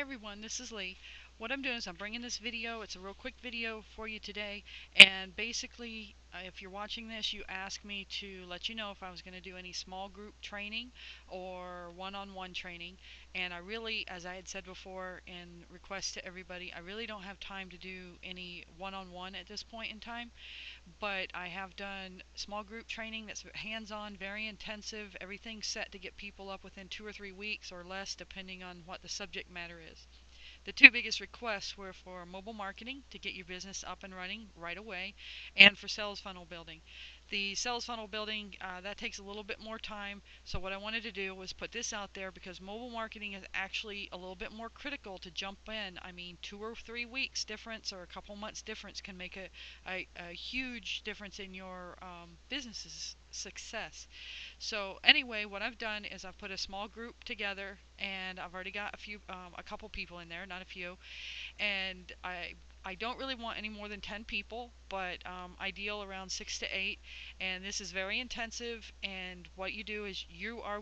everyone, this is Lee. What I'm doing is I'm bringing this video. It's a real quick video for you today. And basically, if you're watching this, you asked me to let you know if I was going to do any small group training or one-on-one training. And I really, as I had said before in request to everybody, I really don't have time to do any one-on-one at this point in time. But I have done small group training that's hands-on, very intensive. Everything's set to get people up within 2 or 3 weeks or less, depending on what the subject matter is. The two biggest requests were for mobile marketing to get your business up and running right away, and for sales funnel building. The sales funnel building, that takes a little bit more time, so what I wanted to do was put this out there because mobile marketing is actually a little bit more critical to jump in. I mean, 2 or 3 weeks difference or a couple months difference can make a huge difference in your business's success. So anyway, what I've done is I've put a small group together, and I've already got a couple people in there, not a few, and I don't really want any more than 10 people, but ideal around 6 to 8. And this is very intensive. And what you do is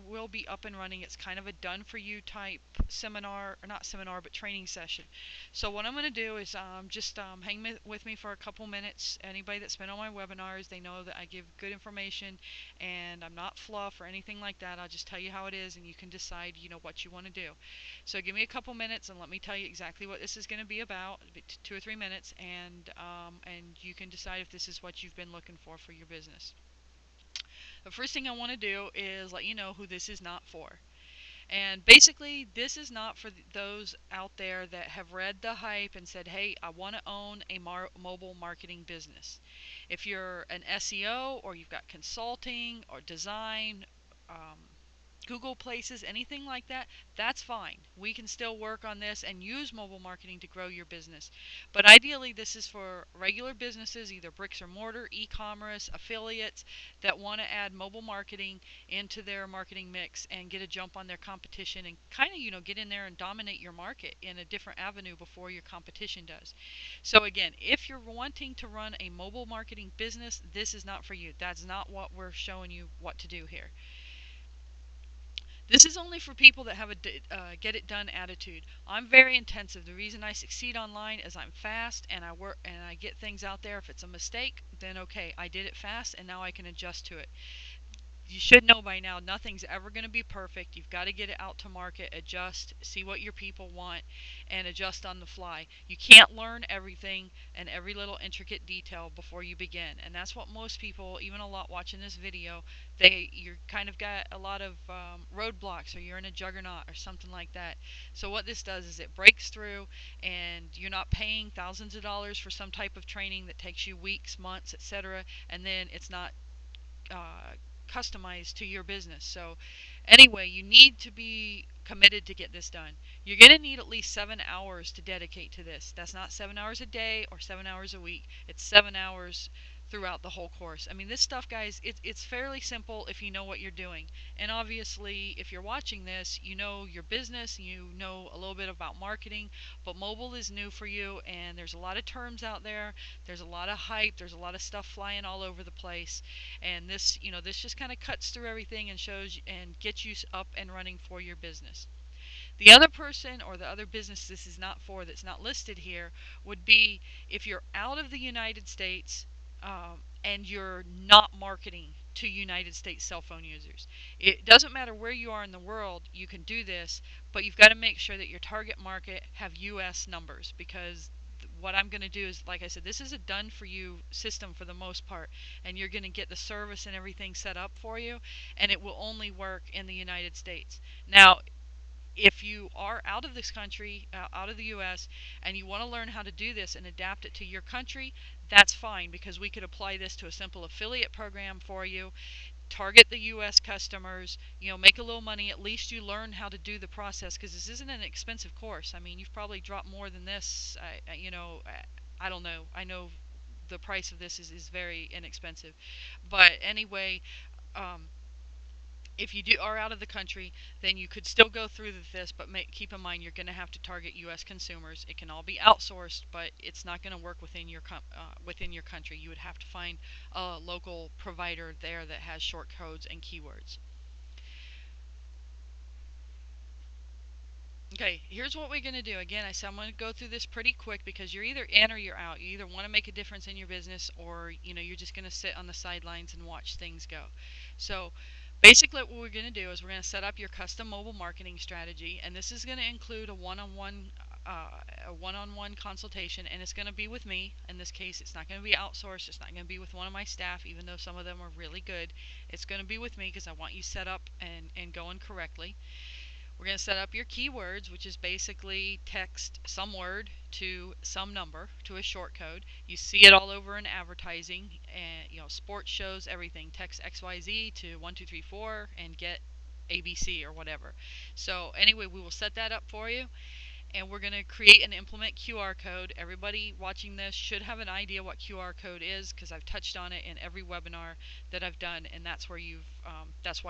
will be up and running. It's kind of a done for you type seminar, or not seminar, but training session. So what I'm going to do is just hang with me for a couple minutes. Anybody that's been on my webinars, they know that I give good information, and I'm not fluff or anything like that. I'll just tell you how it is, and you can decide, what you want to do. So give me a couple minutes and let me tell you exactly what this is going to be about, 2 or 3 minutes, and you can decide if this is what you've been looking for your business. The first thing I want to do is let you know who this is not for. And basically, this is not for those out there that have read the hype and said, hey, I want to own a mobile marketing business. If you're an SEO, or you've got consulting or design, Google Places, anything like that, that's fine. We can still work on this and use mobile marketing to grow your business. But ideally, this is for regular businesses, either bricks or mortar, e-commerce, affiliates, that want to add mobile marketing into their marketing mix and get a jump on their competition and kind of, get in there and dominate your market in a different avenue before your competition does. So again, if you're wanting to run a mobile marketing business, this is not for you. That's not what we're showing you what to do here. This is only for people that have a get it done attitude. I'm very intensive. The reason I succeed online is I'm fast and I work and I get things out there. If it's a mistake, then okay, I did it fast and now I can adjust to it. You should know by now, nothing's ever going to be perfect. You've got to get it out to market, adjust, see what your people want, and adjust on the fly. You can't learn everything and every little intricate detail before you begin. And that's what most people, even a lot watching this video, you're kind of got a lot of roadblocks, or you're in a juggernaut or something like that. So what this does is it breaks through, and you're not paying thousands of dollars for some type of training that takes you weeks, months, etc., and then it's not uh, customized to your business. So anyway, you need to be committed to get this done. You're going to need at least 7 hours to dedicate to this. That's not 7 hours a day or 7 hours a week. It's 7 hours throughout the whole course. I mean, this stuff, guys, it's fairly simple if you know what you're doing. And obviously, if you're watching this, you know your business, you know a little bit about marketing, but mobile is new for you, and there's a lot of terms out there. There's a lot of hype. There's a lot of stuff flying all over the place. And this just kind of cuts through everything and shows and gets you up and running for your business. The other person or the other business this is not for, that's not listed here, would be if you're out of the United States, and you're not marketing to United States cell phone users. It doesn't matter where you are in the world, you can do this, but you've got to make sure that your target market have US numbers, because what I'm going to do is, like I said, this is a done for you system for the most part, and you're going to get the service and everything set up for you, and it will only work in the United States. Now, if you are out of this country, out of the US, and you want to learn how to do this and adapt it to your country, that's fine, because we could apply this to a simple affiliate program for you, target the US customers, make a little money. At least you learn how to do the process, because this isn't an expensive course. I mean, you've probably dropped more than this. I don't know. I know the price of this is very inexpensive. But anyway, um, if you are out of the country, then you could still go through this, but keep in mind you're going to have to target U.S. consumers. It can all be outsourced, but it's not going to work within your country. You would have to find a local provider there that has short codes and keywords. Okay, here's what we're going to do. Again, I said I'm going to go through this pretty quick because you're either in or you're out. You either want to make a difference in your business or, you're just going to sit on the sidelines and watch things go. So, basically what we're going to do is we're going to set up your custom mobile marketing strategy, and this is going to include a one-on-one consultation, and it's going to be with me. In this case, it's not going to be outsourced. It's not going to be with one of my staff, even though some of them are really good. It's going to be with me because I want you set up and going correctly. We're going to set up your keywords, which is basically text some word to some number to a short code. You see it all over in advertising and sports shows, everything. Text XYZ to 1234 and get ABC or whatever. So anyway, we will set that up for you, and we're going to create and implement QR code. Everybody watching this should have an idea what QR code is because I've touched on it in every webinar that I've done, and that's why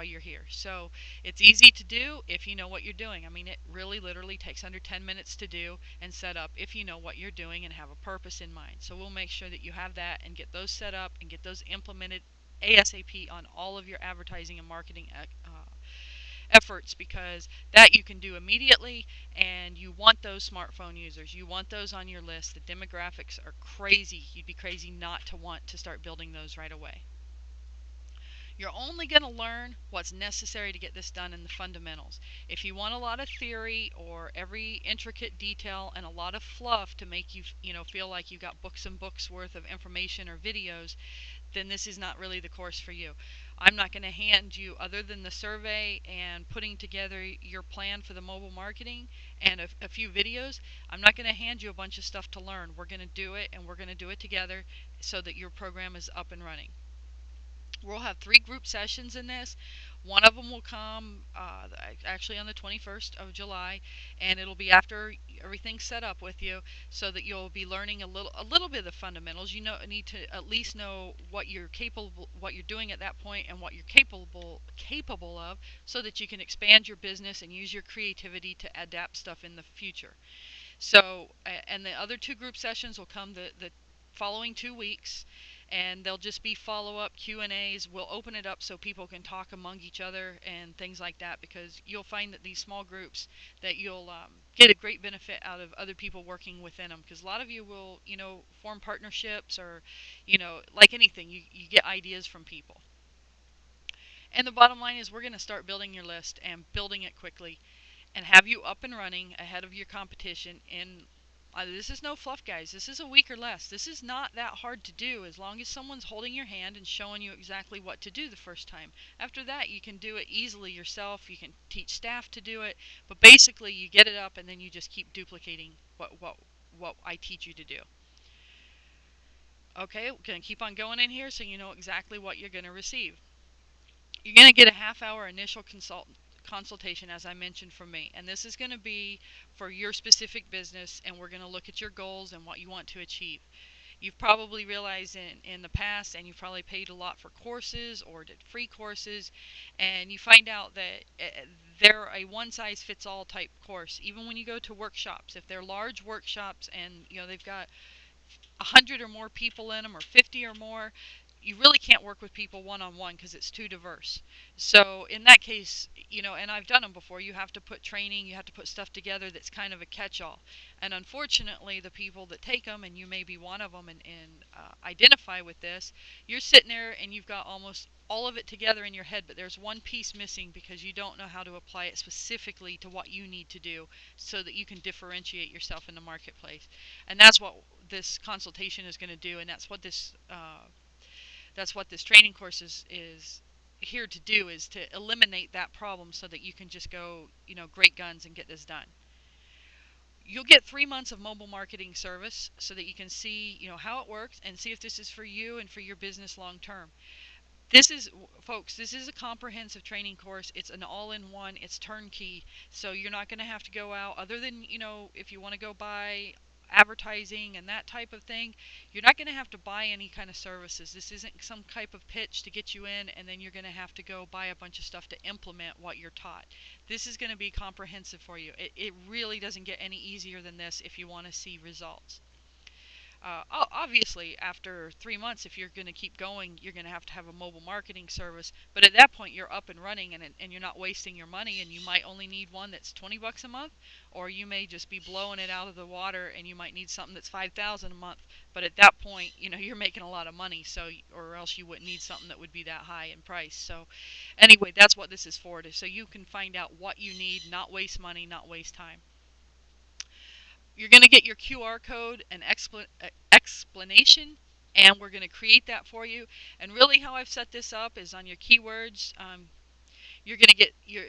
you're here. So it's easy to do if you know what you're doing. I mean, it really literally takes under 10 minutes to do and set up if you know what you're doing and have a purpose in mind. So we'll make sure that you have that and get those set up and get those implemented ASAP on all of your advertising and marketing efforts, because that you can do immediately, and you want those smartphone users. You want those on your list. The demographics are crazy. You'd be crazy not to want to start building those right away. You're only going to learn what's necessary to get this done in the fundamentals. If you want a lot of theory or every intricate detail and a lot of fluff to make you feel like you got books and books worth of information or videos, then this is not really the course for you. I'm not going to hand you, other than the survey and putting together your plan for the mobile marketing and a few videos, I'm not going to hand you a bunch of stuff to learn. We're going to do it, and we're going to do it together so that your program is up and running. We'll have 3 group sessions in this. One of them will come actually on the 21st of July, and it'll be after everything's set up with you, so that you'll be learning a little bit of the fundamentals. You need to at least know what you're doing at that point, and what you're capable of, so that you can expand your business and use your creativity to adapt stuff in the future. So, and the other 2 group sessions will come the following 2 weeks, and they'll just be follow-up Q&As. We'll open it up so people can talk among each other and things like that, because you'll find that these small groups, that you'll get a great benefit out of other people working within them, because a lot of you will, form partnerships, or, like anything, you get ideas from people. And the bottom line is we're going to start building your list and building it quickly, and have you up and running ahead of your competition in this is no fluff, guys. This is a week or less. This is not that hard to do, as long as someone's holding your hand and showing you exactly what to do the first time. After that, you can do it easily yourself. You can teach staff to do it, but basically you get it up, and then you just keep duplicating what I teach you to do. Okay, we're going to keep on going in here so you know exactly what you're going to receive. You're going to get a half-hour initial consultation, as I mentioned, from me, and this is going to be for your specific business, and we're going to look at your goals and what you want to achieve. You've probably realized in the past, and you've probably paid a lot for courses or did free courses, and you find out that they're a one-size-fits-all type course. Even when you go to workshops, if they're large workshops and they've got 100 or more people in them, or 50 or more, you really can't work with people one-on-one because it's too diverse. So in that case, and I've done them before, you have to put training, you have to put stuff together that's kind of a catch-all. And unfortunately, the people that take them, and you may be one of them and identify with this, you're sitting there and you've got almost all of it together in your head, but there's one piece missing because you don't know how to apply it specifically to what you need to do so that you can differentiate yourself in the marketplace. And that's what this consultation is going to do, and that's what this training course is here to do, is to eliminate that problem so that you can just go, great guns and get this done. You'll get 3 months of mobile marketing service so that you can see, how it works, and see if this is for you and for your business long term. Folks, this is a comprehensive training course. It's an all-in-one. It's turnkey. So you're not going to have to go out, other than, if you want to go buy advertising and that type of thing, you're not going to have to buy any kind of services. This isn't some type of pitch to get you in, and then you're going to have to go buy a bunch of stuff to implement what you're taught. This is going to be comprehensive for you. It really doesn't get any easier than this if you want to see results. Obviously, after 3 months, if you're going to keep going, you're going to have a mobile marketing service. But at that point, you're up and running, and you're not wasting your money. And you might only need one that's $20 a month, or you may just be blowing it out of the water, and you might need something that's 5,000 a month. But at that point, you're making a lot of money, so or else you wouldn't need something that would be that high in price. So, anyway, that's what this is for, so you can find out what you need, not waste money, not waste time. You're going to get your QR code and explanation, and we're going to create that for you. And really, how I've set this up is on your keywords. You're going to get your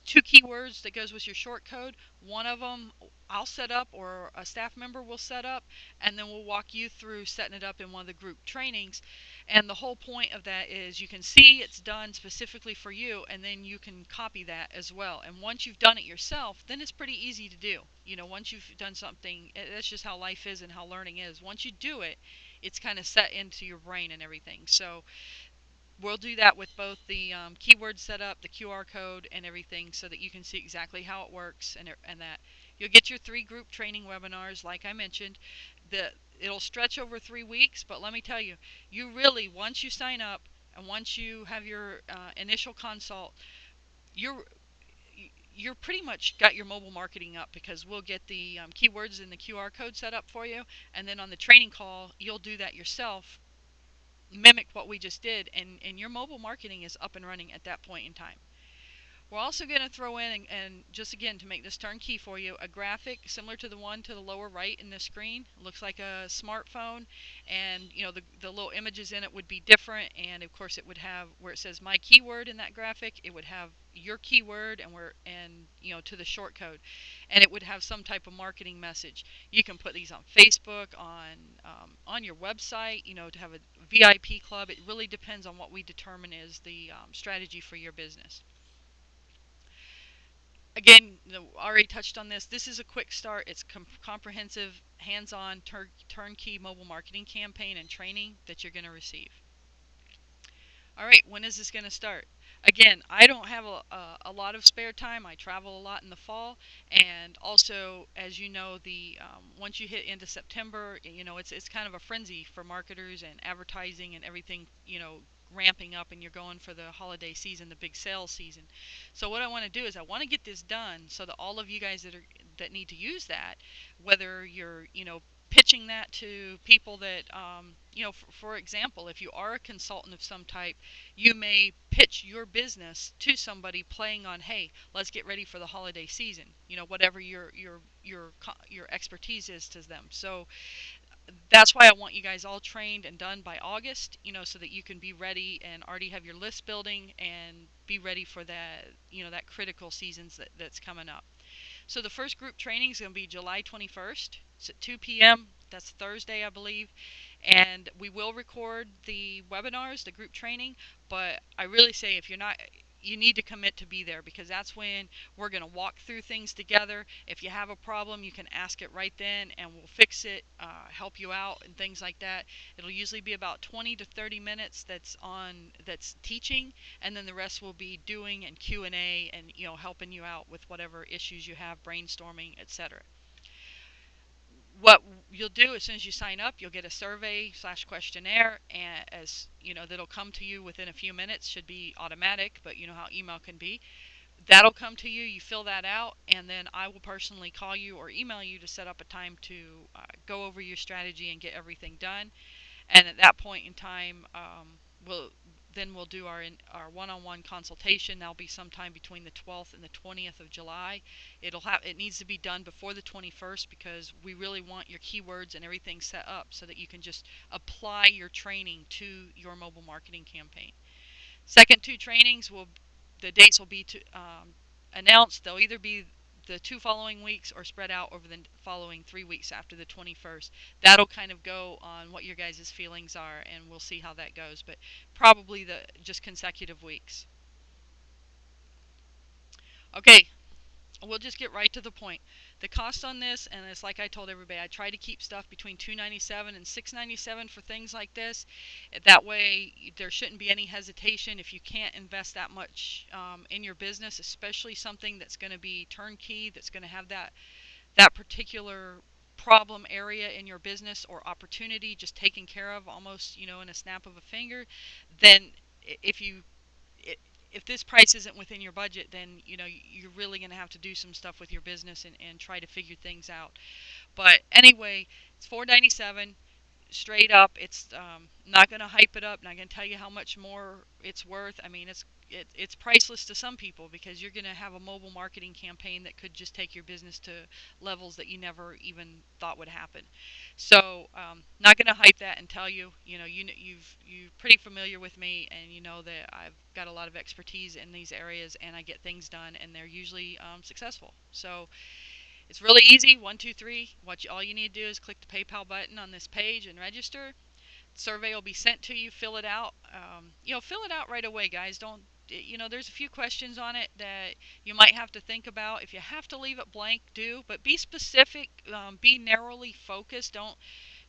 two keywords that goes with your short code. One of them I'll set up, or a staff member will set up, and then we'll walk you through setting it up in one of the group trainings. And the whole point of that is you can see it's done specifically for you, and then you can copy that as well. And once you've done it yourself, then it's pretty easy to do. Once you've done something, that's just how life is and how learning is. Once you do it, it's kind of set into your brain and everything. So we'll do that with both the keyword setup, the QR code, and everything, so that you can see exactly how it works, and that you'll get your 3 group training webinars, like I mentioned. It'll stretch over 3 weeks, but let me tell you, you really, once you sign up and once you have your initial consult, you're you're pretty much got your mobile marketing up, because we'll get the keywords and the QR code set up for you, and then on the training call, you'll do that yourself, mimic what we just did, and your mobile marketing is up and running at that point in time. We're also going to throw in, and just again to make this turnkey for you, a graphic similar to the one to the lower right in the screen. It looks like a smartphone, and the little images in it would be different, and of course it would have where it says my keyword in that graphic. It would have your keyword and to the short code, and it would have some type of marketing message. You can put these on Facebook, on your website, to have a VIP club. It really depends on what we determine is the strategy for your business. Again, already touched on this. This is a quick start. It's comprehensive, hands-on, turnkey mobile marketing campaign and training that you're going to receive. All right, when is this going to start? Again, I don't have a lot of spare time. I travel a lot in the fall, and also, as you know, the once you hit into September, it's kind of a frenzy for marketers and advertising and everything, ramping up, and you're going for the holiday season, the big sales season. So what I want to do is I want to get this done so that all of you guys that need to use that, whether you're pitching that to people that for example, if you are a consultant of some type, you may pitch your business to somebody playing on, hey, let's get ready for the holiday season, whatever your expertise is to them. So that's why I want you guys all trained and done by August, so that you can be ready and already have your list building and be ready for that critical seasons that's coming up. So the first group training is going to be July 21st. It's at 2 p.m. That's Thursday, I believe. And we will record the webinars, the group training, but I really say if you're not, you need to commit to be there, because that's when we're going to walk through things together. If you have a problem, you can ask it right then and we'll fix it, help you out and things like that. It'll usually be about 20 to 30 minutes that's teaching, and then the rest will be doing and Q&A and helping you out with whatever issues you have, brainstorming, etc. What you'll do as soon as you sign up, you'll get a survey/questionnaire, and that'll come to you within a few minutes. Should be automatic, but you know how email can be. That'll come to you. You fill that out, and then I will personally call you or email you to set up a time to go over your strategy and get everything done. And at that point in time, we'll do our one-on-one consultation. That'll be sometime between the 12th and the 20th of July. It needs to be done before the 21st, because we really want your keywords and everything set up so that you can just apply your training to your mobile marketing campaign. Second 2 trainings the dates will be announced. They'll either be the 2 following weeks or spread out over the following 3 weeks after the 21st. That'll kind of go on what your guys' feelings are, and we'll see how that goes, but probably just consecutive weeks. Okay, we'll just get right to the point. The cost on this, and it's like I told everybody, I try to keep stuff between $297 and $697 for things like this. That way, there shouldn't be any hesitation if you can't invest that much in your business, especially something that's going to be turnkey, that's going to have that particular problem area in your business or opportunity just taken care of almost, in a snap of a finger, then if you if this price isn't within your budget, then you're really going to have to do some stuff with your business and try to figure things out. But anyway, it's 497 straight up. It's not going to hype it up. Not going to tell you how much more it's worth. I mean, it's priceless to some people because you're going to have a mobile marketing campaign that could just take your business to levels that you never even thought would happen. So, not going to hype that and tell you. You're pretty familiar with me, and you know that I've got a lot of expertise in these areas, and I get things done, and they're usually successful. So it's really easy. One, two, three. All you need to do is click the PayPal button on this page and register. Survey will be sent to you. Fill it out. Fill it out right away, guys. Don't. There's a few questions on it that you might have to think about. If you have to leave it blank, do. But be specific. Be narrowly focused.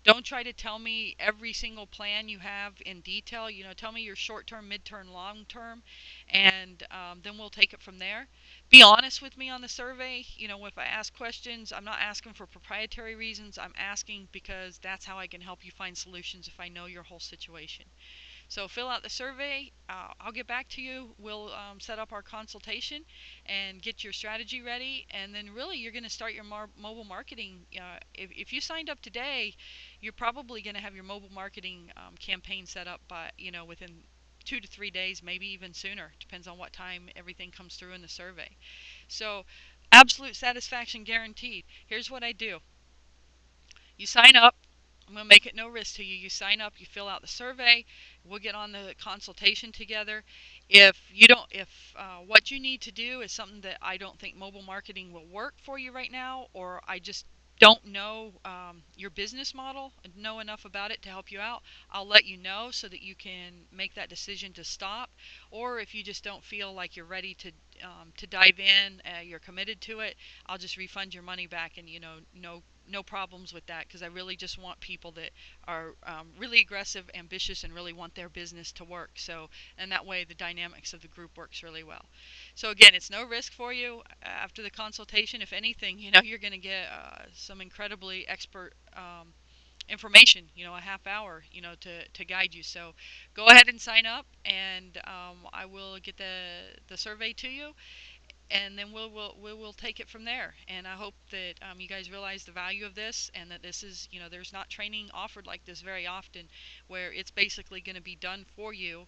Don't try to tell me every single plan you have in detail. Tell me your short term, mid term, long term, and then we'll take it from there. Be honest with me on the survey. If I ask questions, I'm not asking for proprietary reasons. I'm asking because that's how I can help you find solutions if I know your whole situation. So fill out the survey. I'll get back to you. We'll set up our consultation and get your strategy ready. And then really you're going to start your mobile marketing. If you signed up today, you're probably going to have your mobile marketing campaign set up by, within 2 to 3 days, maybe even sooner. Depends on what time everything comes through in the survey. So absolute satisfaction guaranteed. Here's what I do. You sign up. I'm going to make it no risk to you. You sign up, you fill out the survey, we'll get on the consultation together. If what you need to do is something that I don't think mobile marketing will work for you right now, or I just don't know your business model, know enough about it to help you out, I'll let you know so that you can make that decision to stop. Or if you just don't feel like you're ready to dive in, you're committed to it, I'll just refund your money back, and no problems with that because I really just want people that are really aggressive, ambitious, and really want their business to work. So, and that way the dynamics of the group works really well. So again, it's no risk for you after the consultation. If anything, you're going to get some incredibly expert information, a half hour, to guide you. So go ahead and sign up, and I will get the survey to you, and then we'll take it from there. And I hope that you guys realize the value of this, and that this is, there's not training offered like this very often, where it's basically going to be done for you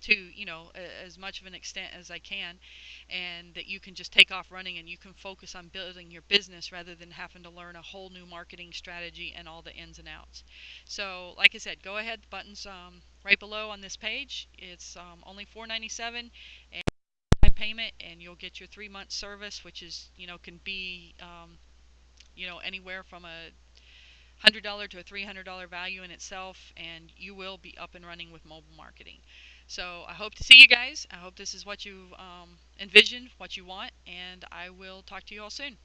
to as much of an extent as I can, and that you can just take off running and you can focus on building your business rather than having to learn a whole new marketing strategy and all the ins and outs. So, like I said, go ahead. The button's right below on this page. It's only $4.97 payment, and you'll get your 3 month service, which is can be anywhere from $100 to a $300 value in itself, and you will be up and running with mobile marketing. So I hope to see you guys. I hope this is what you envisioned, what you want, and I will talk to you all soon.